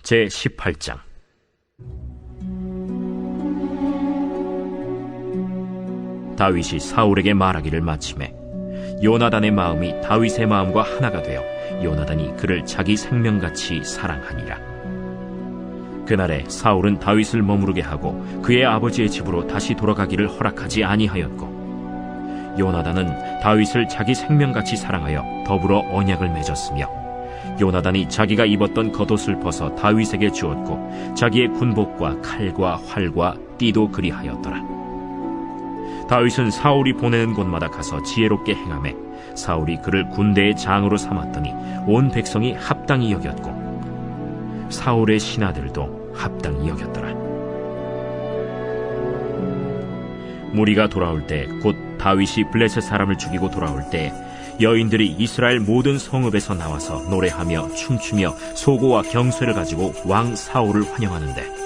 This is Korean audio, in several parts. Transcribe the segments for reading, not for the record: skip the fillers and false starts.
제18장. 다윗이 사울에게 말하기를 마치매 요나단의 마음이 다윗의 마음과 하나가 되어 요나단이 그를 자기 생명같이 사랑하니라. 그날에 사울은 다윗을 머무르게 하고 그의 아버지의 집으로 다시 돌아가기를 허락하지 아니하였고, 요나단은 다윗을 자기 생명같이 사랑하여 더불어 언약을 맺었으며, 요나단이 자기가 입었던 겉옷을 벗어 다윗에게 주었고 자기의 군복과 칼과 활과 띠도 그리하였더라. 다윗은 사울이 보내는 곳마다 가서 지혜롭게 행하매 사울이 그를 군대의 장으로 삼았더니 온 백성이 합당히 여겼고 사울의 신하들도 합당히 여겼더라. 무리가 돌아올 때, 곧 다윗이 블레셋 사람을 죽이고 돌아올 때, 여인들이 이스라엘 모든 성읍에서 나와서 노래하며 춤추며 소고와 경쇠를 가지고 왕 사울을 환영하는데,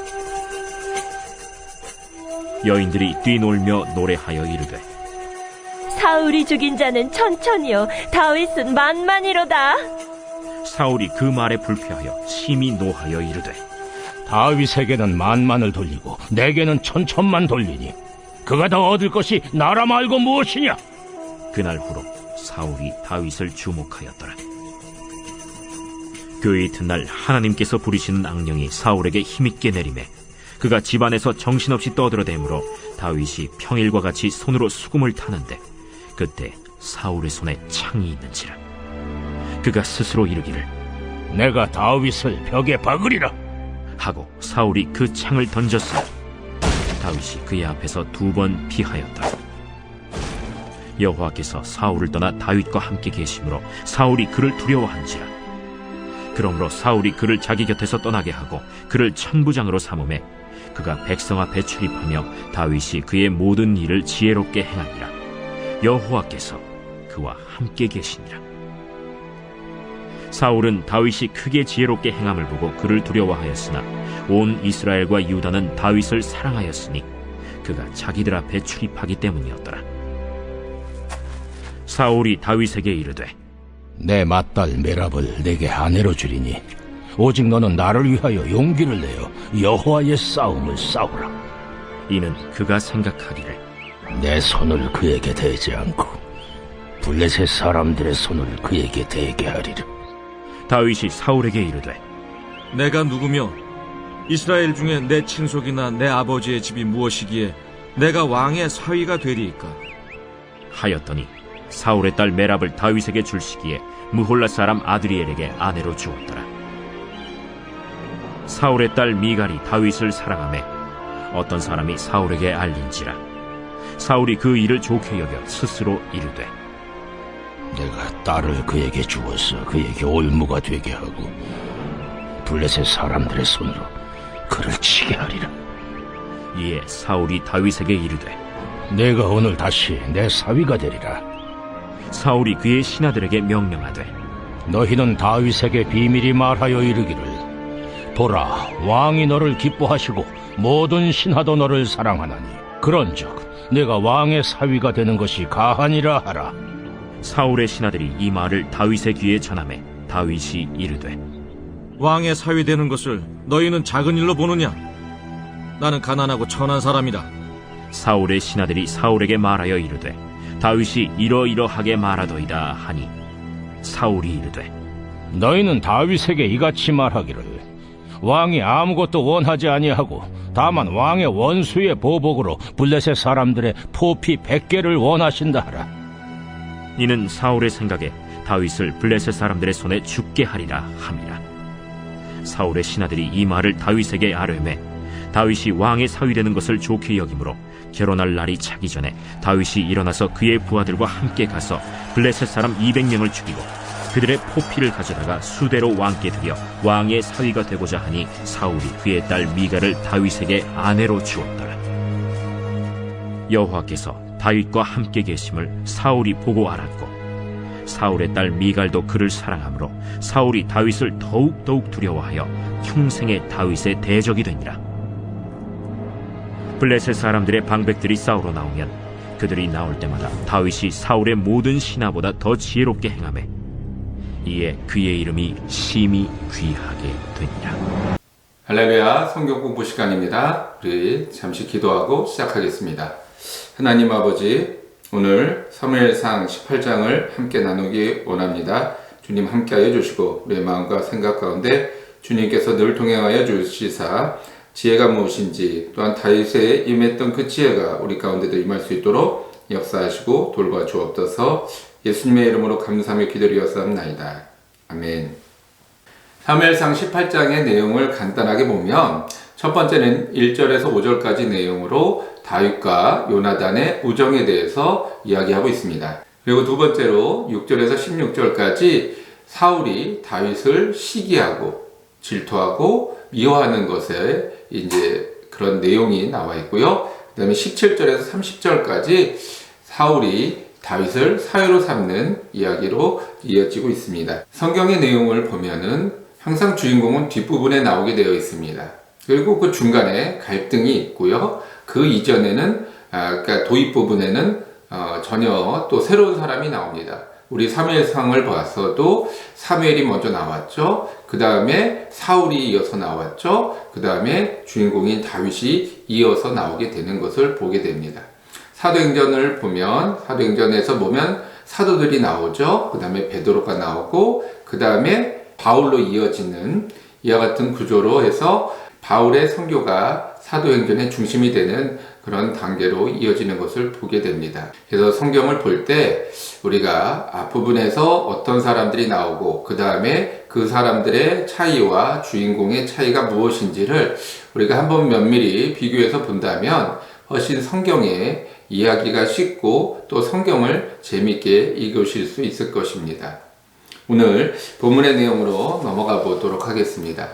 여인들이 뛰놀며 노래하여 이르되, 사울이 죽인 자는 천천히요, 다윗은 만만이로다. 사울이 그 말에 불쾌하여 심히 노하여 이르되, 다윗에게는 만만을 돌리고 내게는 천천만 돌리니 그가 더 얻을 것이 나라 말고 무엇이냐? 그날 후로 사울이 다윗을 주목하였더라. 그 이튿날 하나님께서 부리시는 악령이 사울에게 힘있게 내리매 그가 집안에서 정신없이 떠들어대므로 다윗이 평일과 같이 손으로 수금을 타는데, 그때 사울의 손에 창이 있는지라. 그가 스스로 이르기를, 내가 다윗을 벽에 박으리라 하고 사울이 그 창을 던졌으니 다윗이 그의 앞에서 2번 피하였더라. 여호와께서 사울을 떠나 다윗과 함께 계심으로 사울이 그를 두려워한지라. 그러므로 사울이 그를 자기 곁에서 떠나게 하고 그를 천부장으로 삼음에 그가 백성 앞에 출입하며 다윗이 그의 모든 일을 지혜롭게 행하니라. 여호와께서 그와 함께 계시니라. 사울은 다윗이 크게 지혜롭게 행함을 보고 그를 두려워하였으나 온 이스라엘과 유다는 다윗을 사랑하였으니 그가 자기들 앞에 출입하기 때문이었더라. 사울이 다윗에게 이르되, 내 맏딸 메랍을 내게 아내로 주리니 오직 너는 나를 위하여 용기를 내어 여호와의 싸움을 싸우라. 이는 그가 생각하기를, 내 손을 그에게 대지 않고 블레셋 사람들의 손을 그에게 대게 하리라. 다윗이 사울에게 이르되, 내가 누구며 이스라엘 중에 내 친속이나 내 아버지의 집이 무엇이기에 내가 왕의 사위가 되리이까? 하였더니 사울의 딸 메랍을 다윗에게 줄 시기에 무홀라 사람 아드리엘에게 아내로 주었더라. 사울의 딸 미갈이 다윗을 사랑하매 어떤 사람이 사울에게 알린지라. 사울이 그 일을 좋게 여겨 스스로 이르되, 내가 딸을 그에게 주어서 그에게 올무가 되게 하고 블레셋 사람들의 손으로 그를 치게 하리라. 이에 사울이 다윗에게 이르되, 내가 오늘 다시 내 사위가 되리라. 사울이 그의 신하들에게 명령하되, 너희는 다윗에게 비밀히 말하여 이르기를, 보라, 왕이 너를 기뻐하시고 모든 신하도 너를 사랑하나니 그런즉 내가 왕의 사위가 되는 것이 가하니라 하라. 사울의 신하들이 이 말을 다윗의 귀에 전하매 다윗이 이르되, 왕의 사위 되는 것을 너희는 작은 일로 보느냐? 나는 가난하고 천한 사람이다. 사울의 신하들이 사울에게 말하여 이르되, 다윗이 이러이러하게 말하더이다 하니 사울이 이르되, 너희는 다윗에게 이같이 말하기를, 왕이 아무것도 원하지 아니하고 다만 왕의 원수의 보복으로 블레셋 사람들의 포피 100개를 원하신다 하라. 이는 사울의 생각에 다윗을 블레셋 사람들의 손에 죽게 하리라 함이라. 사울의 신하들이 이 말을 다윗에게 아뢰매 다윗이 왕의 사위 되는 것을 좋게 여기므로 결혼할 날이 차기 전에 다윗이 일어나서 그의 부하들과 함께 가서 블레셋 사람 200명을 죽이고 그들의 포피를 가져다가 수대로 왕께 드려 왕의 사위가 되고자 하니 사울이 그의 딸 미갈을 다윗에게 아내로 주었더라. 여호와께서 다윗과 함께 계심을 사울이 보고 알았고 사울의 딸 미갈도 그를 사랑하므로 사울이 다윗을 더욱 두려워하여 평생에 다윗의 대적이 되니라. 블레셋 사람들의 방백들이 싸우러 나오면 그들이 나올 때마다 다윗이 사울의 모든 신하보다 더 지혜롭게 행하매 이에 그의 이름이 심히 귀하게 되니라. 할렐루야, 성경 공부 시간입니다. 우리 잠시 기도하고 시작하겠습니다. 하나님 아버지, 오늘 사무엘상 18장을 함께 나누기 원합니다. 주님 함께하여 주시고 우리의 마음과 생각 가운데 주님께서 늘 동행하여 주시사 지혜가 무엇인지, 또한 다윗에 임했던 그 지혜가 우리 가운데도 임할 수 있도록 역사하시고 돌봐 주옵소서. 예수님의 이름으로 감사하며 기도드리옵나이다. 아멘. 사무엘상 18장의 내용을 간단하게 보면, 첫 번째는 1절에서 5절까지 내용으로 다윗과 요나단의 우정에 대해서 이야기하고 있습니다. 그리고 두 번째로 6절에서 16절까지 사울이 다윗을 시기하고 질투하고 미워하는 것에 이제 그런 내용이 나와 있고요. 그 다음에 17절에서 30절까지 사울이 다윗을 사유로 삼는 이야기로 이어지고 있습니다. 성경의 내용을 보면은 항상 주인공은 뒷부분에 나오게 되어 있습니다. 그리고 그 중간에 갈등이 있고요. 그 이전에는 그러니까 도입 부분에는 전혀 또 새로운 사람이 나옵니다. 우리 사무엘상을 봐서도 사무엘이 먼저 나왔죠. 그 다음에 사울이 이어서 나왔죠. 그 다음에 주인공인 다윗이 이어서 나오게 되는 것을 보게 됩니다. 사도행전을 보면, 사도행전에서 보면 사도들이 나오죠. 그 다음에 베드로가 나오고, 그 다음에 바울로 이어지는 이와 같은 구조로 해서 바울의 선교가 사도행전의 중심이 되는 그런 단계로 이어지는 것을 보게 됩니다. 그래서 성경을 볼 때 우리가 앞부분에서 어떤 사람들이 나오고, 그 다음에 그 사람들의 차이와 주인공의 차이가 무엇인지를 우리가 한번 면밀히 비교해서 본다면 훨씬 성경의 이야기가 쉽고 또 성경을 재미있게 읽으실 수 있을 것입니다. 오늘 본문의 내용으로 넘어가 보도록 하겠습니다.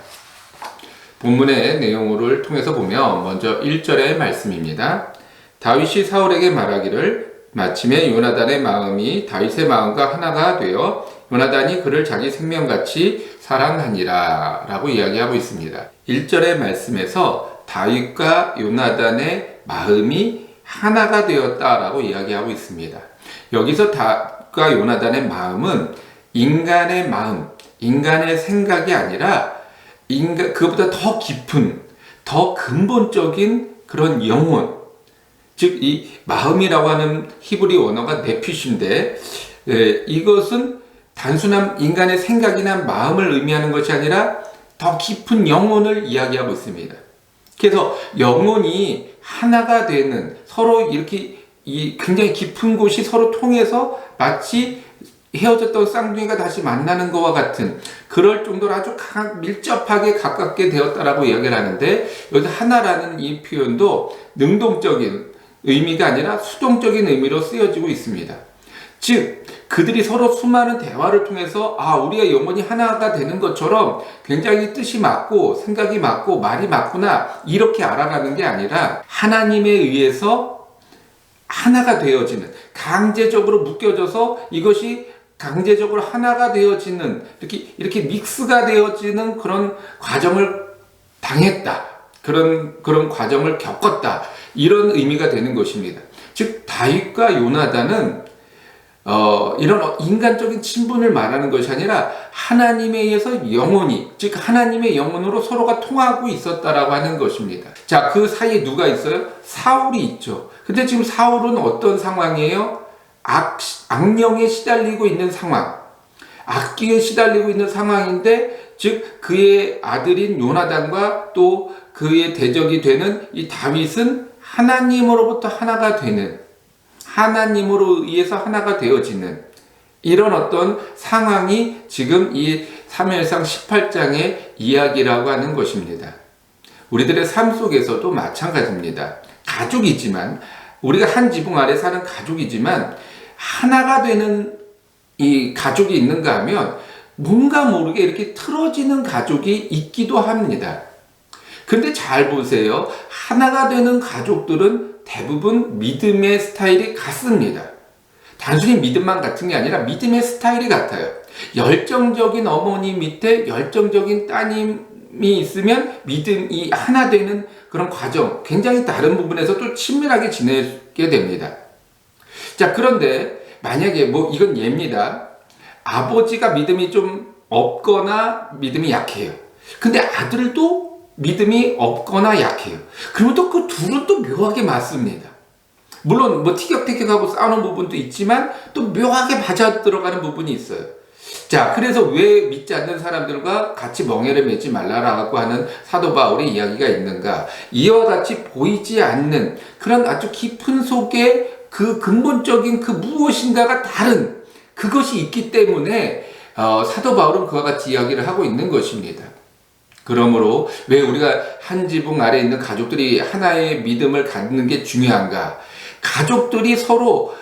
본문의 내용을 통해서 보면 먼저 1절의 말씀입니다. 다윗이 사울에게 말하기를 마침에 요나단의 마음이 다윗의 마음과 하나가 되어 요나단이 그를 자기 생명같이 사랑하니라 라고 이야기하고 있습니다. 1절의 말씀에서 다윗과 요나단의 마음이 하나가 되었다라고 이야기하고 있습니다. 여기서 다윗과 요나단의 마음은 인간의 마음, 인간의 생각이 아니라 그보다 더 깊은, 더 근본적인 그런 영혼, 즉 이 마음이라고 하는 히브리 언어가 네피쉬인데, 이것은 단순한 인간의 생각이나 마음을 의미하는 것이 아니라 더 깊은 영혼을 이야기하고 있습니다. 그래서 영혼이 하나가 되는, 서로 이렇게 굉장히 깊은 곳이 서로 통해서 마치 헤어졌던 쌍둥이가 다시 만나는 것과 같은, 그럴 정도로 아주 밀접하게 가깝게 되었다라고 이야기를 하는데, 여기서 하나라는 이 표현도 능동적인 의미가 아니라 수동적인 의미로 쓰여지고 있습니다. 즉 그들이 서로 수많은 대화를 통해서 우리가 영혼이 하나가 되는 것처럼 굉장히 뜻이 맞고 생각이 맞고 말이 맞구나 이렇게 알아가는 게 아니라, 하나님에 의해서 하나가 되어지는, 강제적으로 묶여져서 이것이 강제적으로 하나가 되어지는, 이렇게 믹스가 되어지는 그런 과정을 당했다. 그런 과정을 겪었다. 이런 의미가 되는 것입니다. 즉 다윗과 요나단은 이런 인간적인 친분을 말하는 것이 아니라 하나님에 의해서 영혼이, 즉 하나님의 영혼으로 서로가 통하고 있었다라고 하는 것입니다. 자, 그 사이에 누가 있어요? 사울이 있죠. 근데 지금 사울은 어떤 상황이에요? 악령에 시달리고 있는 상황, 악기에 시달리고 있는 상황인데, 즉 그의 아들인 요나단과 또 그의 대적이 되는 이 다윗은 하나님으로부터 하나가 되는, 하나님으로 의해서 하나가 되어지는 이런 어떤 상황이 지금 이 사무엘상 18장의 이야기라고 하는 것입니다. 우리들의 삶 속에서도 마찬가지입니다. 가족이지만, 우리가 한 지붕 아래 사는 가족이지만 하나가 되는 이 가족이 있는가 하면 뭔가 모르게 이렇게 틀어지는 가족이 있기도 합니다. 그런데 잘 보세요. 하나가 되는 가족들은 대부분 믿음의 스타일이 같습니다. 단순히 믿음만 같은 게 아니라 믿음의 스타일이 같아요. 열정적인 어머니 밑에 열정적인 따님이 있으면 믿음이 하나 되는 그런 과정, 굉장히 다른 부분에서 또 친밀하게 지내게 됩니다. 자, 그런데 만약에 이건 예입니다. 아버지가 믿음이 좀 없거나 믿음이 약해요. 근데 아들도 믿음이 없거나 약해요. 그러면 또 그 둘은 또 묘하게 맞습니다. 물론 뭐 티격태격하고 싸우는 부분도 있지만 또 묘하게 맞아 들어가는 부분이 있어요. 자, 그래서 왜 믿지 않는 사람들과 같이 멍에를 매지 말라라고 하는 사도 바울의 이야기가 있는가? 이와 같이 보이지 않는 그런 아주 깊은 속에 그 근본적인 그 무엇인가가 다른 그것이 있기 때문에 사도 바울은 그와 같이 이야기를 하고 있는 것입니다. 그러므로 왜 우리가 한 지붕 아래에 있는 가족들이 하나의 믿음을 갖는 게 중요한가? 가족들이 서로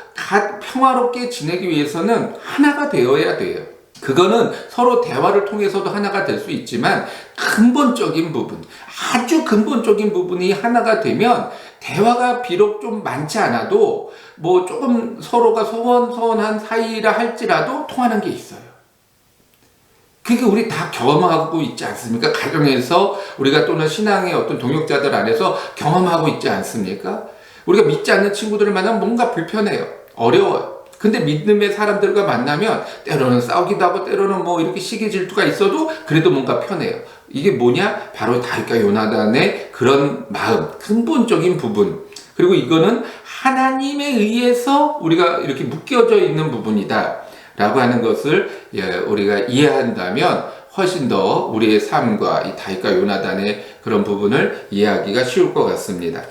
평화롭게 지내기 위해서는 하나가 되어야 돼요. 그거는 서로 대화를 통해서도 하나가 될 수 있지만 근본적인 부분, 아주 근본적인 부분이 하나가 되면 대화가 비록 좀 많지 않아도 뭐 조금 서로가 소원한 사이라 할지라도 통하는 게 있어요. 그게 우리 다 경험하고 있지 않습니까? 가정에서 우리가 또는 신앙의 어떤 동역자들 안에서 경험하고 있지 않습니까? 우리가 믿지 않는 친구들을 만나면 뭔가 불편해요. 어려워요. 근데 믿음의 사람들과 만나면 때로는 싸우기도 하고 때로는 뭐 이렇게 시기 질투가 있어도 그래도 뭔가 편해요. 이게 뭐냐? 바로 다윗과 요나단의 그런 마음, 근본적인 부분. 그리고 이거는 하나님에 의해서 우리가 이렇게 묶여져 있는 부분이다 라고 하는 것을 우리가 이해한다면 훨씬 더 우리의 삶과 이 다윗과 요나단의 그런 부분을 이해하기가 쉬울 것 같습니다.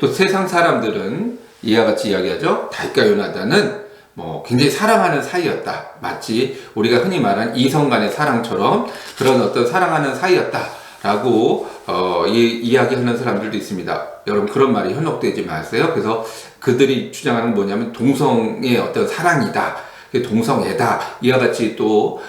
또 세상 사람들은 이와 같이 이야기하죠. 다윗과 요나단은 뭐 굉장히 사랑하는 사이였다. 마치 우리가 흔히 말하는 이성 간의 사랑처럼 그런 어떤 사랑하는 사이였다라고 이야기하는 사람들도 있습니다. 여러분 그런 말이 현혹되지 마세요. 그래서 그들이 주장하는 건 뭐냐면 동성의 어떤 사랑이다. 동성애다. 이와 같이 또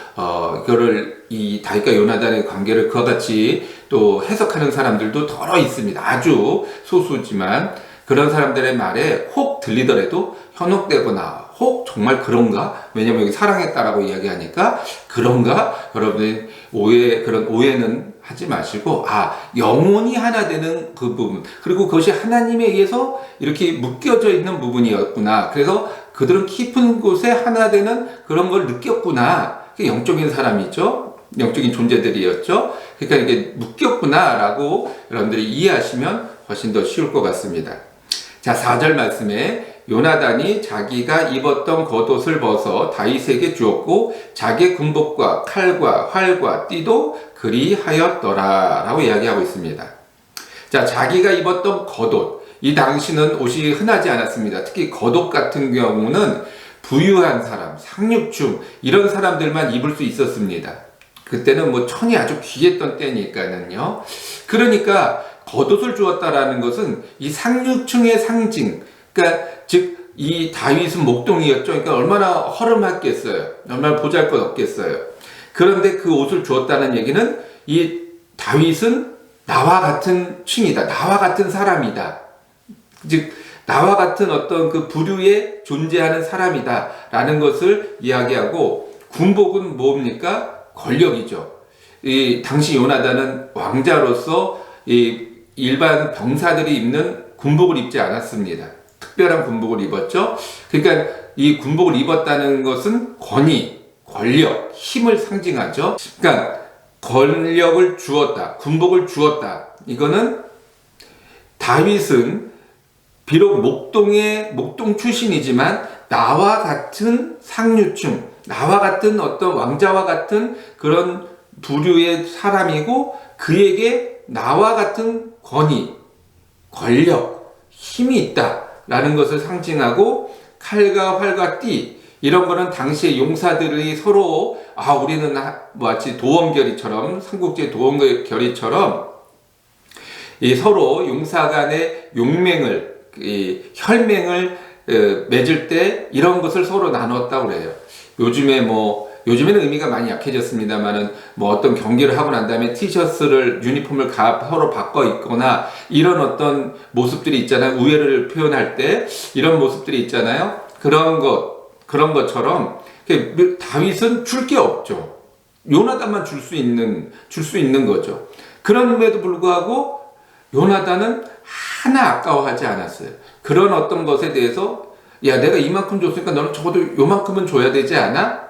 이거를 이 다윗과 요나단의 관계를 그와 같이 또 해석하는 사람들도 더러 있습니다. 아주 소수지만 그런 사람들의 말에 혹 들리더라도 현혹되거나 혹 정말 그런가? 왜냐면 여기 사랑했다라고 이야기하니까 그런가? 여러분의 그런 오해는 하지 마시고 영혼이 하나 되는 그 부분 그리고 그것이 하나님에 의해서 이렇게 묶여져 있는 부분이었구나. 그래서 그들은 깊은 곳에 하나 되는 그런 걸 느꼈구나. 영적인 사람이죠. 영적인 존재들이었죠. 그러니까 이게 묶였구나라고 여러분들이 이해하시면 훨씬 더 쉬울 것 같습니다. 자, 4절 말씀에 요나단이 자기가 입었던 겉옷을 벗어 다윗에게 주었고 자기의 군복과 칼과 활과 띠도 그리하였더라 라고 이야기하고 있습니다. 자, 자기가 입었던 겉옷, 이 당시는 옷이 흔하지 않았습니다. 특히 겉옷 같은 경우는 부유한 사람, 상류층 이런 사람들만 입을 수 있었습니다. 그때는 뭐 천이 아주 귀했던 때니까는요. 그러니까 겉옷을 주었다라는 것은 이 상류층의 상징, 그러니까 즉 이 다윗은 목동이었죠. 그러니까 얼마나 허름했겠어요. 얼마나 보잘것없겠어요. 그런데 그 옷을 주었다는 얘기는 이 다윗은 나와 같은 층이다. 나와 같은 사람이다. 즉 나와 같은 어떤 그 부류에 존재하는 사람이다 라는 것을 이야기하고 군복은 뭡니까? 권력이죠. 이 당시 요나단은 왕자로서 이 일반 병사들이 입는 군복을 입지 않았습니다. 특별한 군복을 입었죠. 그러니까 이 군복을 입었다는 것은 권위, 권력, 힘을 상징하죠. 그러니까 권력을 주었다, 군복을 주었다. 이거는 다윗은 비록 목동 출신이지만 나와 같은 상류층, 나와 같은 어떤 왕자와 같은 그런 부류의 사람이고 그에게 나와 같은 권위, 권력, 힘이 있다라는 것을 상징하고 칼과 활과 띠 이런 거는 당시의 용사들이 서로 우리는 마치 도원결의처럼 삼국지 도원결의처럼 이 서로 용사 간의 용맹을 혈맹을 맺을 때 이런 것을 서로 나눴다고 그래요. 요즘에는 의미가 많이 약해졌습니다만은 뭐 어떤 경기를 하고 난 다음에 티셔츠를 유니폼을 서로 바꿔 입거나 이런 어떤 모습들이 있잖아요. 우애를 표현할 때 이런 모습들이 있잖아요. 그런 것처럼 다윗은 줄 게 없죠. 요나단만 줄 수 있는 거죠. 그럼에도 불구하고 요나단은 하나 아까워하지 않았어요. 그런 어떤 것에 대해서 내가 이만큼 줬으니까 너는 적어도 요만큼은 줘야 되지 않아?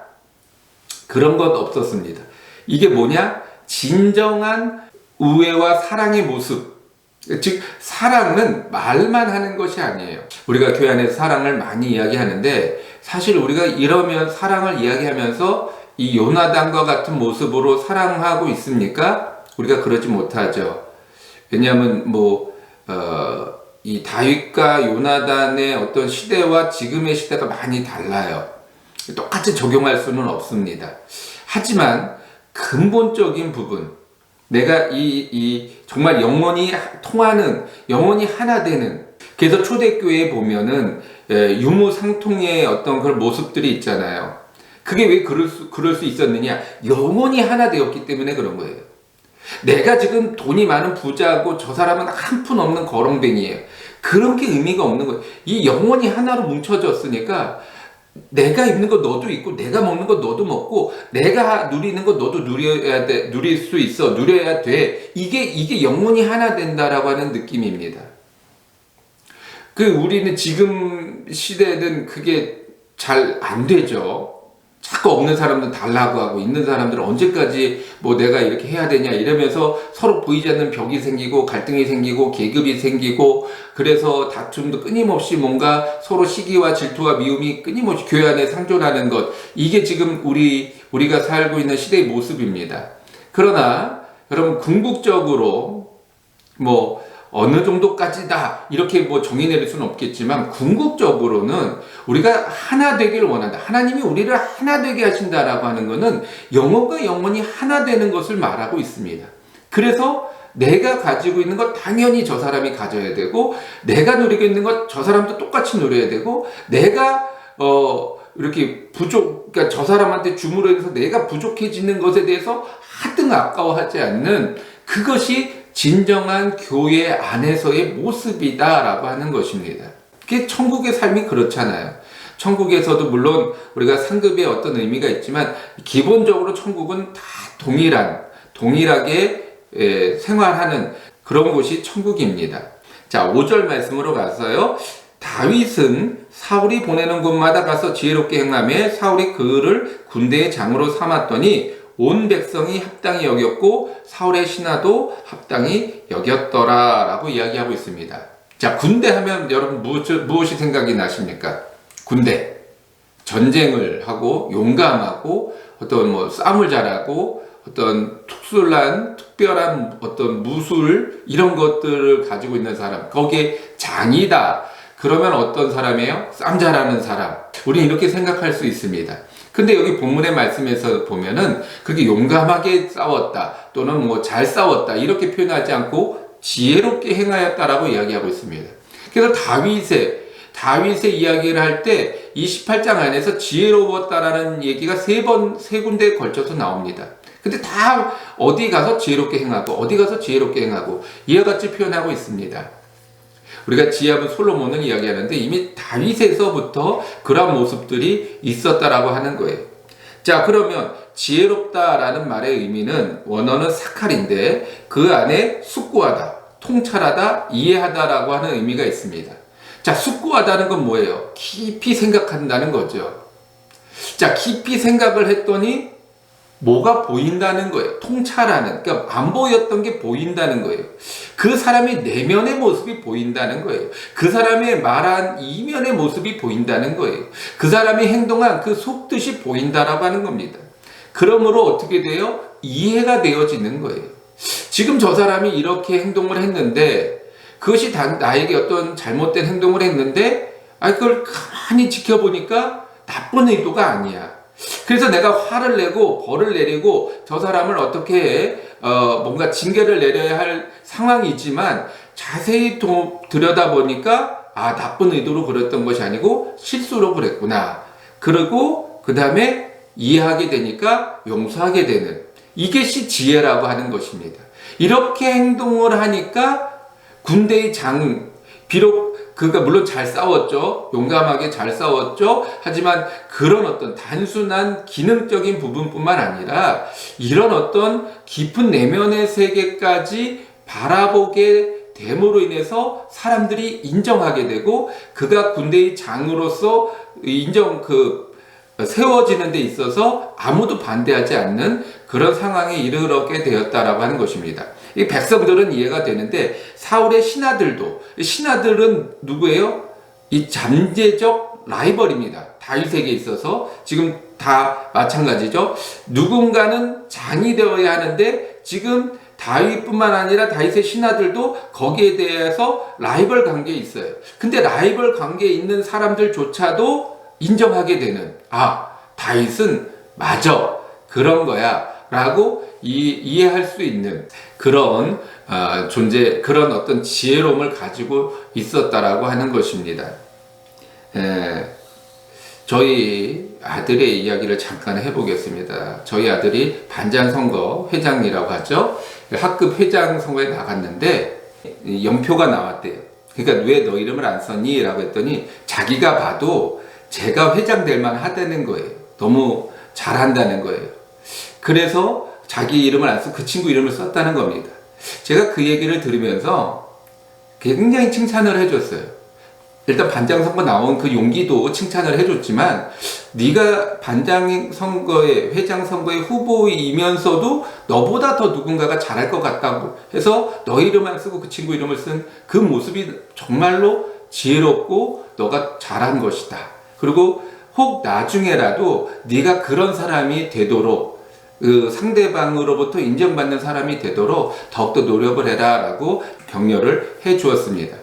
그런 것 없었습니다. 이게 뭐냐? 진정한 우애와 사랑의 모습. 즉 사랑은 말만 하는 것이 아니에요. 우리가 교회 안에서 사랑을 많이 이야기하는데 사실 우리가 이러면 사랑을 이야기하면서 이 요나단과 같은 모습으로 사랑하고 있습니까? 우리가 그러지 못하죠. 왜냐하면 이 다윗과 요나단의 어떤 시대와 지금의 시대가 많이 달라요. 똑같이 적용할 수는 없습니다. 하지만 근본적인 부분, 내가 정말 영원히 통하는, 영원히 하나 되는, 그래서 초대교회에 보면은 유무상통의 어떤 그런 모습들이 있잖아요. 그게 왜 그럴 수 있었느냐? 영원히 하나 되었기 때문에 그런 거예요. 내가 지금 돈이 많은 부자고 저 사람은 한 푼 없는 거렁뱅이에요. 그런 게 의미가 없는 거예요. 이 영원히 하나로 뭉쳐졌으니까 내가 입는 거 너도 입고, 내가 먹는 거 너도 먹고, 내가 누리는 거 너도 누려야 돼, 누릴 수 있어, 누려야 돼. 이게 영원히 하나 된다라고 하는 느낌입니다. 우리는 지금 시대는 그게 잘 안 되죠. 자꾸 없는 사람들은 달라고 하고, 있는 사람들은 언제까지 내가 이렇게 해야 되냐 이러면서 서로 보이지 않는 벽이 생기고, 갈등이 생기고, 계급이 생기고, 그래서 다툼도 끊임없이 뭔가 서로 시기와 질투와 미움이 끊임없이 교회 안에 상존하는 것, 이게 지금 우리가 살고 있는 시대의 모습입니다. 그러나 여러분, 궁극적으로 어느 정도까지다 이렇게 정의 내릴 수는 없겠지만, 궁극적으로는 우리가 하나 되기를 원한다. 하나님이 우리를 하나 되게 하신다라고 하는 것은 영혼과 영혼이 하나 되는 것을 말하고 있습니다. 그래서 내가 가지고 있는 것 당연히 저 사람이 가져야 되고, 내가 누리고 있는 것 저 사람도 똑같이 누려야 되고, 내가 이렇게 그러니까 저 사람한테 줌으로 해서 내가 부족해지는 것에 대해서 하등 아까워하지 않는, 그것이 진정한 교회 안에서의 모습이다라고 하는 것입니다. 그게 천국의 삶이 그렇잖아요. 천국에서도 물론 우리가 상급의 어떤 의미가 있지만, 기본적으로 천국은 다 동일하게 생활하는 그런 곳이 천국입니다. 자, 5절 말씀으로 가서요. 다윗은 사울이 보내는 곳마다 가서 지혜롭게 행하며 사울이 그를 군대의 장으로 삼았더니 온 백성이 합당히 여겼고 사울의 신하도 합당히 여겼더라 라고 이야기하고 있습니다. 자, 군대 하면 여러분 무엇이 생각이 나십니까? 군대. 전쟁을 하고 용감하고 어떤 싸움을 잘하고 어떤 특별한 어떤 무술 이런 것들을 가지고 있는 사람, 거기에 장이다. 그러면 어떤 사람이에요? 싸움 잘하는 사람. 우리는 이렇게 생각할 수 있습니다. 근데 여기 본문의 말씀에서 보면은 그렇게 용감하게 싸웠다 또는 잘 싸웠다 이렇게 표현하지 않고 지혜롭게 행하였다라고 이야기하고 있습니다. 그래서 다윗의 이야기를 할 때 이 18장 안에서 지혜로웠다라는 얘기가 세 군데에 걸쳐서 나옵니다. 근데 다 어디 가서 지혜롭게 행하고 어디 가서 지혜롭게 행하고 이와 같이 표현하고 있습니다. 우리가 지혜하면 솔로몬을 이야기하는데 이미 다윗에서부터 그런 모습들이 있었다라고 하는 거예요. 자, 그러면 지혜롭다라는 말의 의미는 원어는 사칼인데 그 안에 숙고하다, 통찰하다, 이해하다라고 하는 의미가 있습니다. 자, 숙고하다는 건 뭐예요? 깊이 생각한다는 거죠. 자, 깊이 생각을 했더니 뭐가 보인다는 거예요. 통찰하는, 그러니까 안 보였던 게 보인다는 거예요. 그 사람의 내면의 모습이 보인다는 거예요. 그 사람의 말한 이면의 모습이 보인다는 거예요. 그 사람이 행동한 그 속뜻이 보인다라고 하는 겁니다. 그러므로 어떻게 돼요? 이해가 되어지는 거예요. 지금 저 사람이 이렇게 행동을 했는데 그것이 나에게 어떤 잘못된 행동을 했는데 그걸 가만히 지켜보니까 나쁜 의도가 아니야. 그래서 내가 화를 내고 벌을 내리고 저 사람을 어떻게 뭔가 징계를 내려야 할 상황이지만 자세히 들여다보니까 나쁜 의도로 그랬던 것이 아니고 실수로 그랬구나. 그리고 그 다음에 이해하게 되니까 용서하게 되는, 이것이 지혜라고 하는 것입니다. 이렇게 행동을 하니까 군대의 비록 그가 물론 잘 싸웠죠. 용감하게 잘 싸웠죠. 하지만 그런 어떤 단순한 기능적인 부분뿐만 아니라 이런 어떤 깊은 내면의 세계까지 바라보게 됨으로 인해서 사람들이 인정하게 되고 그가 군대의 장으로서 세워지는 데 있어서 아무도 반대하지 않는 그런 상황에 이르게 되었다라고 하는 것입니다. 이 백성들은 이해가 되는데 사울의 신하들은 누구예요? 이 잠재적 라이벌입니다. 다윗에게 있어서 지금 다 마찬가지죠. 누군가는 장이 되어야 하는데 지금 다윗뿐만 아니라 다윗의 신하들도 거기에 대해서 라이벌 관계에 있어요. 근데 라이벌 관계에 있는 사람들조차도 인정하게 되는, 다윗은 맞아, 그런 거야 라고 이해할 수 있는 그런 그런 어떤 지혜로움을 가지고 있었다라고 하는 것입니다. 저희 아들의 이야기를 잠깐 해보겠습니다. 저희 아들이 반장선거 회장이라고 하죠. 학급 회장 선거에 나갔는데 연표가 나왔대요. 그러니까 왜 너 이름을 안 썼니? 라고 했더니 자기가 봐도 제가 회장 될 만 하다는 거예요. 너무 잘한다는 거예요. 그래서 자기 이름을 안 쓰고 그 친구 이름을 썼다는 겁니다. 제가 그 얘기를 들으면서 굉장히 칭찬을 해줬어요. 일단 반장 선거 나온 그 용기도 칭찬을 해줬지만 네가 반장 선거에 회장 선거의 후보이면서도 너보다 더 누군가가 잘할 것 같다고 해서 너 이름 안 쓰고 그 친구 이름을 쓴 그 모습이 정말로 지혜롭고 너가 잘한 것이다. 그리고 혹 나중에라도 네가 그런 사람이 되도록 그 상대방으로부터 인정받는 사람이 되도록 더욱더 노력을 해라 라고 격려를 해 주었습니다.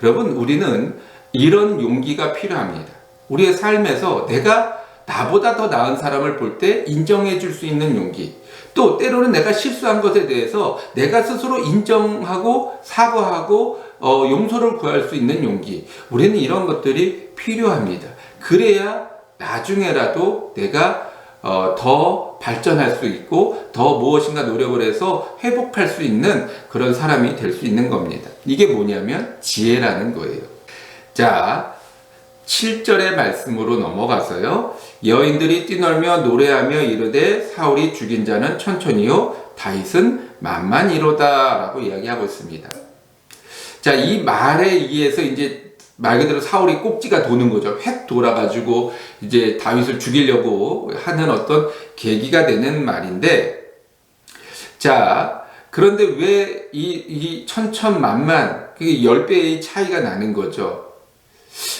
여러분, 우리는 이런 용기가 필요합니다. 우리의 삶에서 내가 나보다 더 나은 사람을 볼 때 인정해 줄 수 있는 용기, 또 때로는 내가 실수한 것에 대해서 내가 스스로 인정하고 사과하고 용서를 구할 수 있는 용기, 우리는 이런 것들이 필요합니다. 그래야 나중에라도 내가 더 발전할 수 있고 더 무엇인가 노력을 해서 회복할 수 있는 그런 사람이 될 수 있는 겁니다. 이게 뭐냐면 지혜라는 거예요. 자, 7절의 말씀으로 넘어가서요. 여인들이 뛰놀며 노래하며 이르되 사울이 죽인 자는 천천히요 다윗은 만만이로다 라고 이야기하고 있습니다. 자, 이 말에 의해서 이제 말 그대로 사울이 꼭지가 도는 거죠. 획 돌아가지고 이제 다윗을 죽이려고 하는 어떤 계기가 되는 말인데, 자, 그런데 왜 이 천천만만, 그게 10배의 차이가 나는 거죠.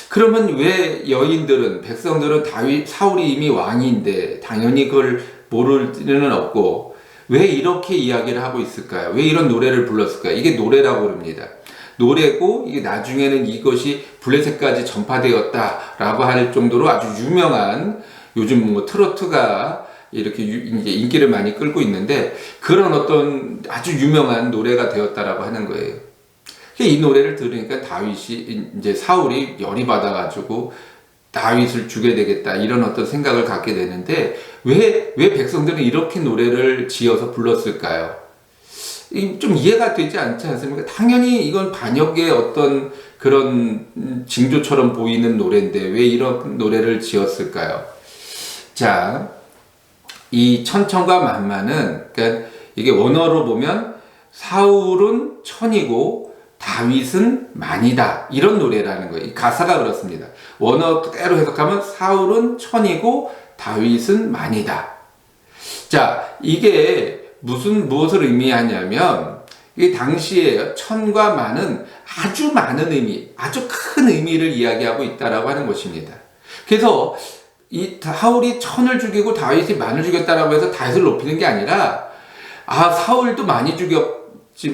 그러면 왜 여인들은, 백성들은 사울이 이미 왕인데 당연히 그걸 모를 리는 없고 왜 이렇게 이야기를 하고 있을까요? 왜 이런 노래를 불렀을까요? 이게 노래라고 그럽니다. 노래고 이게 나중에는 이것이 블레셋까지 전파되었다라고 할 정도로 아주 유명한, 요즘 뭐 트로트가 이렇게 이제 인기를 많이 끌고 있는데 그런 어떤 아주 유명한 노래가 되었다라고 하는 거예요. 이 노래를 들으니까 이제 사울이 열이 받아가지고 다윗을 죽여야 되겠다 이런 어떤 생각을 갖게 되는데 왜 백성들은 이렇게 노래를 지어서 불렀을까요? 좀 이해가 되지 않지 않습니까? 당연히 이건 반역의 어떤 그런 징조처럼 보이는 노래인데 왜 이런 노래를 지었을까요? 자, 이 천천과 만만은, 그러니까 이게 원어로 보면 사울은 천이고 다윗은 만이다 이런 노래라는 거예요. 이 가사가 그렇습니다. 원어 그대로 해석하면 사울은 천이고 다윗은 만이다. 자, 이게 무엇을 의미하냐면 이 당시에 천과 만은 아주 많은 의미, 아주 큰 의미를 이야기하고 있다라고 하는 것입니다. 그래서 이 사울이 천을 죽이고 다윗이 만을 죽였다라고 해서 다윗을 높이는 게 아니라 사울도 많이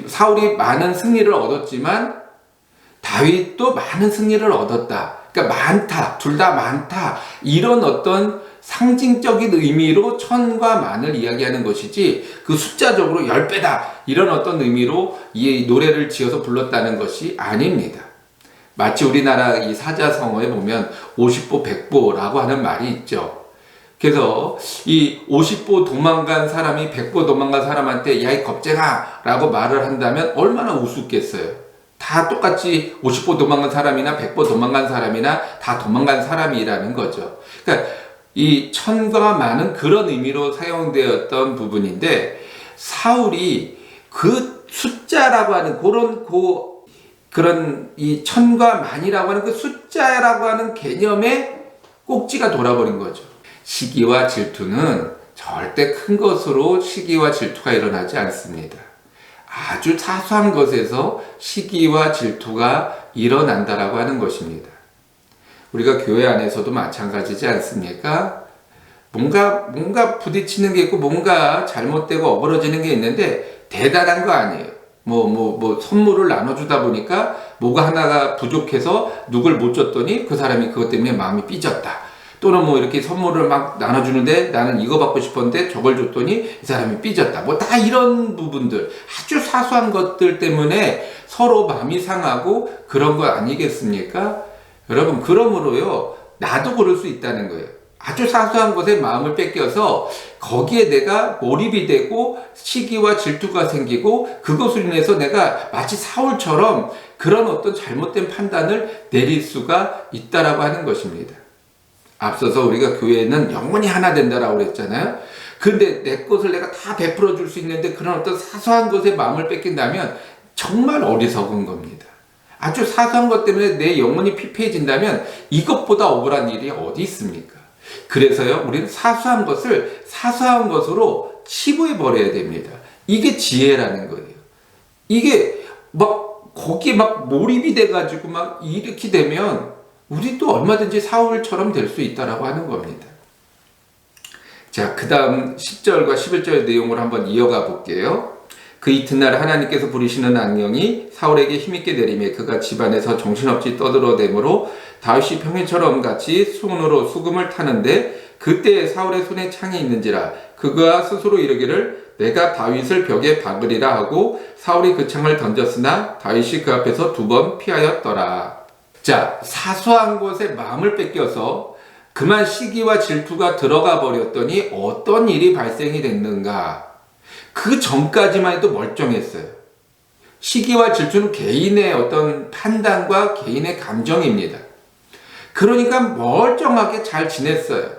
사울이 많은 승리를 얻었지만 다윗도 많은 승리를 얻었다. 그러니까 많다, 둘 다 많다. 이런 어떤 상징적인 의미로 천과 만을 이야기하는 것이지 그 숫자적으로 10배다. 이런 어떤 의미로 이 노래를 지어서 불렀다는 것이 아닙니다. 마치 우리나라 이 사자성어에 보면 50보 100보라고 하는 말이 있죠. 그래서 이 50보 도망간 사람이 100보 도망간 사람한테 야, 이 겁쟁아 라고 말을 한다면 얼마나 우습겠어요. 다 똑같이 50보 도망간 사람이나 100보 도망간 사람이나 다 도망간 사람이라는 거죠. 그러니까 이 천과 만은 그런 의미로 사용되었던 부분인데 사울이 그 숫자라고 하는 그런 이 천과 만이라고 하는 그 숫자라고 하는 개념에 꼭지가 돌아버린 거죠. 시기와 질투는 절대 큰 것으로 시기와 질투가 일어나지 않습니다. 아주 사소한 것에서 시기와 질투가 일어난다라고 하는 것입니다. 우리가 교회 안에서도 마찬가지지 않습니까? 뭔가 부딪히는 게 있고 뭔가 잘못되고 어그러지는 게 있는데 대단한 거 아니에요. 선물을 나눠주다 보니까 뭐가 하나가 부족해서 누굴 못 줬더니 그 사람이 그것 때문에 마음이 삐졌다. 또는 이렇게 선물을 막 나눠주는데 나는 이거 받고 싶었는데 저걸 줬더니 이 사람이 삐졌다. 다 이런 부분들, 아주 사소한 것들 때문에 서로 마음이 상하고 그런 거 아니겠습니까? 여러분, 그러므로요, 나도 그럴 수 있다는 거예요. 아주 사소한 것에 마음을 뺏겨서 거기에 내가 몰입이 되고 시기와 질투가 생기고 그것으로 인해서 내가 마치 사울처럼 그런 어떤 잘못된 판단을 내릴 수가 있다라고 하는 것입니다. 앞서서 우리가 교회는 영원히 하나 된다라고 그랬잖아요. 근데 내 것을 내가 다 베풀어 줄 수 있는데 그런 어떤 사소한 것에 마음을 뺏긴다면 정말 어리석은 겁니다. 아주 사소한 것 때문에 내 영혼이 피폐해진다면 이것보다 억울한 일이 어디 있습니까? 그래서요, 우리는 사소한 것을 사소한 것으로 치부해 버려야 됩니다. 이게 지혜라는 거예요. 이게 거기에 몰입이 돼가지고 이렇게 되면 우리도 얼마든지 사울처럼 될 수 있다라고 하는 겁니다. 자, 그 다음 10절과 11절 내용을 한번 이어가 볼게요. 그 이튿날 하나님께서 부리시는 악령이 사울에게 힘있게 내리매 그가 집안에서 정신없이 떠들어대므로 다윗이 평일처럼 같이 손으로 수금을 타는데 그때 사울의 손에 창이 있는지라 그가 스스로 이르기를 내가 다윗을 벽에 박으리라 하고 사울이 그 창을 던졌으나 다윗이 그 앞에서 2번 피하였더라. 자, 사소한 것에 마음을 뺏겨서 그만 시기와 질투가 들어가 버렸더니 어떤 일이 발생이 됐는가? 그 전까지만 해도 멀쩡했어요. 시기와 질투는 개인의 어떤 판단과 개인의 감정입니다. 그러니까 멀쩡하게 잘 지냈어요.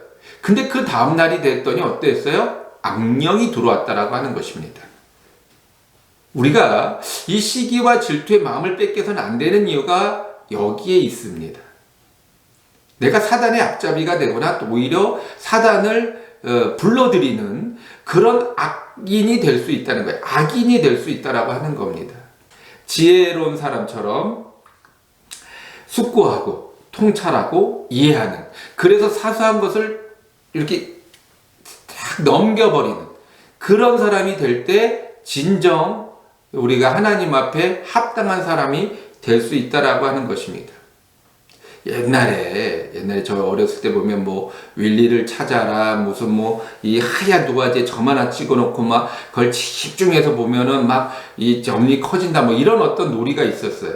근데 그 다음날이 됐더니 어땠어요? 악령이 들어왔다라고 하는 것입니다. 우리가 이 시기와 질투의 마음을 뺏겨서는 안 되는 이유가 여기에 있습니다. 내가 사단의 앞잡이가 되거나 또 오히려 사단을 불러들이는 그런 악인이 될 수 있다는 거예요. 악인이 될 수 있다라고 하는 겁니다. 지혜로운 사람처럼 숙고하고 통찰하고 이해하는, 그래서 사소한 것을 이렇게 딱 넘겨버리는 그런 사람이 될 때 진정 우리가 하나님 앞에 합당한 사람이 될 수 있다라고 하는 것입니다. 옛날에 저 어렸을 때 보면 윌리를 찾아라 무슨 이 하얀 도화지에 점 하나 찍어놓고 그걸 집중해서 보면은 이 점이 커진다 이런 어떤 놀이가 있었어요.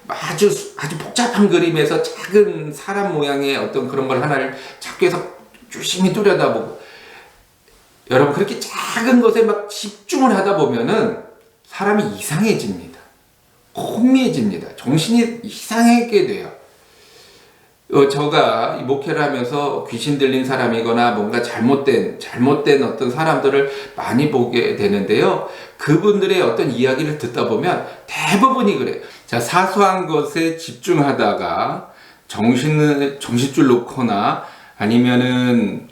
아주 복잡한 그림에서 작은 사람 모양의 어떤 그런 걸 하나를 찾기 위해서 유심히 뚜려다보고, 여러분 그렇게 작은 것에 집중을 하다 보면은 사람이 이상해집니다. 혼미해집니다. 정신이 이상하게 돼요. 제가 목회를 하면서 귀신 들린 사람이거나 뭔가 잘못된 어떤 사람들을 많이 보게 되는데요. 그분들의 어떤 이야기를 듣다 보면 대부분이 그래요. 자, 사소한 것에 집중하다가 정신줄 놓거나 아니면은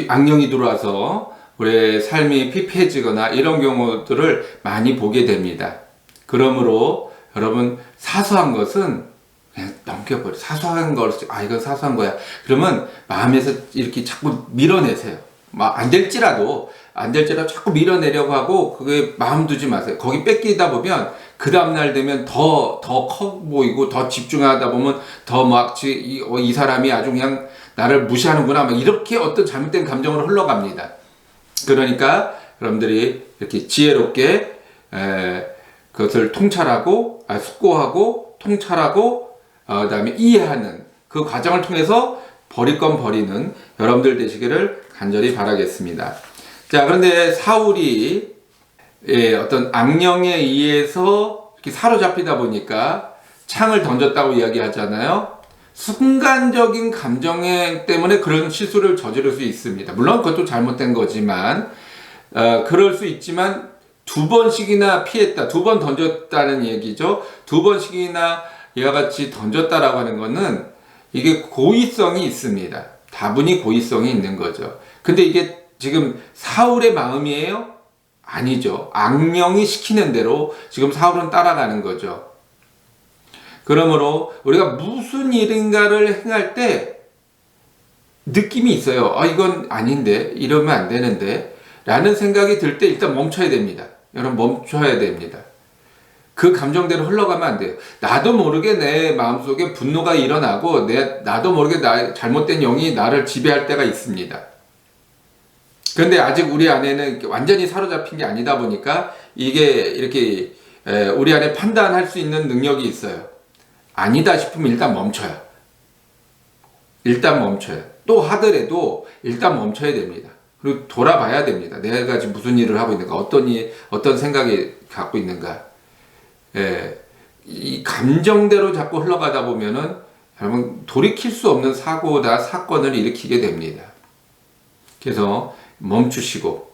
악령이 들어와서 우리의 삶이 피폐해지거나 이런 경우들을 많이 보게 됩니다. 그러므로 여러분 사소한 것은 그냥 넘겨버려. 사소한 걸, 이건 사소한 거야. 그러면 마음에서 이렇게 자꾸 밀어내세요. 안 될지라도 자꾸 밀어내려고 하고, 그게 마음 두지 마세요. 거기 뺏기다 보면, 그 다음날 되면 더 커 보이고, 더 집중하다 보면, 더 이 사람이 아주 그냥 나를 무시하는구나. 이렇게 어떤 잘못된 감정으로 흘러갑니다. 그러니까, 여러분들이 이렇게 지혜롭게, 그것을 숙고하고, 통찰하고, 그 다음에 이해하는 그 과정을 통해서 버릴 건 버리는 여러분들 되시기를 간절히 바라겠습니다. 자, 그런데 사울이 어떤 악령에 의해서 이렇게 사로잡히다 보니까 창을 던졌다고 이야기하잖아요. 순간적인 감정 때문에 그런 실수를 저지를 수 있습니다. 물론 그것도 잘못된 거지만, 그럴 수 있지만 2번씩이나 피했다. 2번 던졌다는 얘기죠. 2번씩이나 이와 같이 던졌다라고 하는 것은 이게 고의성이 있습니다. 다분히 고의성이 있는 거죠. 근데 이게 지금 사울의 마음이에요? 아니죠. 악령이 시키는 대로 지금 사울은 따라가는 거죠. 그러므로 우리가 무슨 일인가를 행할 때 느낌이 있어요. 이건 아닌데, 이러면 안 되는데 라는 생각이 들 때 일단 멈춰야 됩니다. 여러분, 멈춰야 됩니다. 그 감정대로 흘러가면 안 돼요. 나도 모르게 내 마음속에 분노가 일어나고 나도 모르게 잘못된 영이 나를 지배할 때가 있습니다. 그런데 아직 우리 안에는 완전히 사로잡힌 게 아니다 보니까 이게 이렇게 우리 안에 판단할 수 있는 능력이 있어요. 아니다 싶으면 일단 멈춰요. 일단 멈춰요. 또 하더라도 일단 멈춰야 됩니다. 그리고 돌아봐야 됩니다. 내가 지금 무슨 일을 하고 있는가, 어떤 생각이 갖고 있는가. 이 감정대로 자꾸 흘러가다 보면은 여러분 돌이킬 수 없는 사고나 사건을 일으키게 됩니다. 그래서 멈추시고,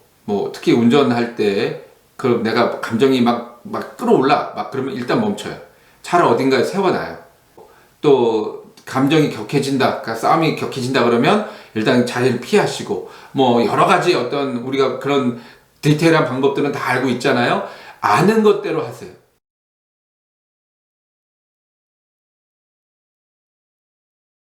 특히 운전할 때 그럼 내가 감정이 막 끌어올라, 그러면 일단 멈춰요. 차를 어딘가에 세워놔요. 또 감정이 격해진다, 그러니까 싸움이 격해진다 그러면 일단 자리를 피하시고, 여러 가지 어떤 우리가 그런 디테일한 방법들은 다 알고 있잖아요. 아는 것대로 하세요.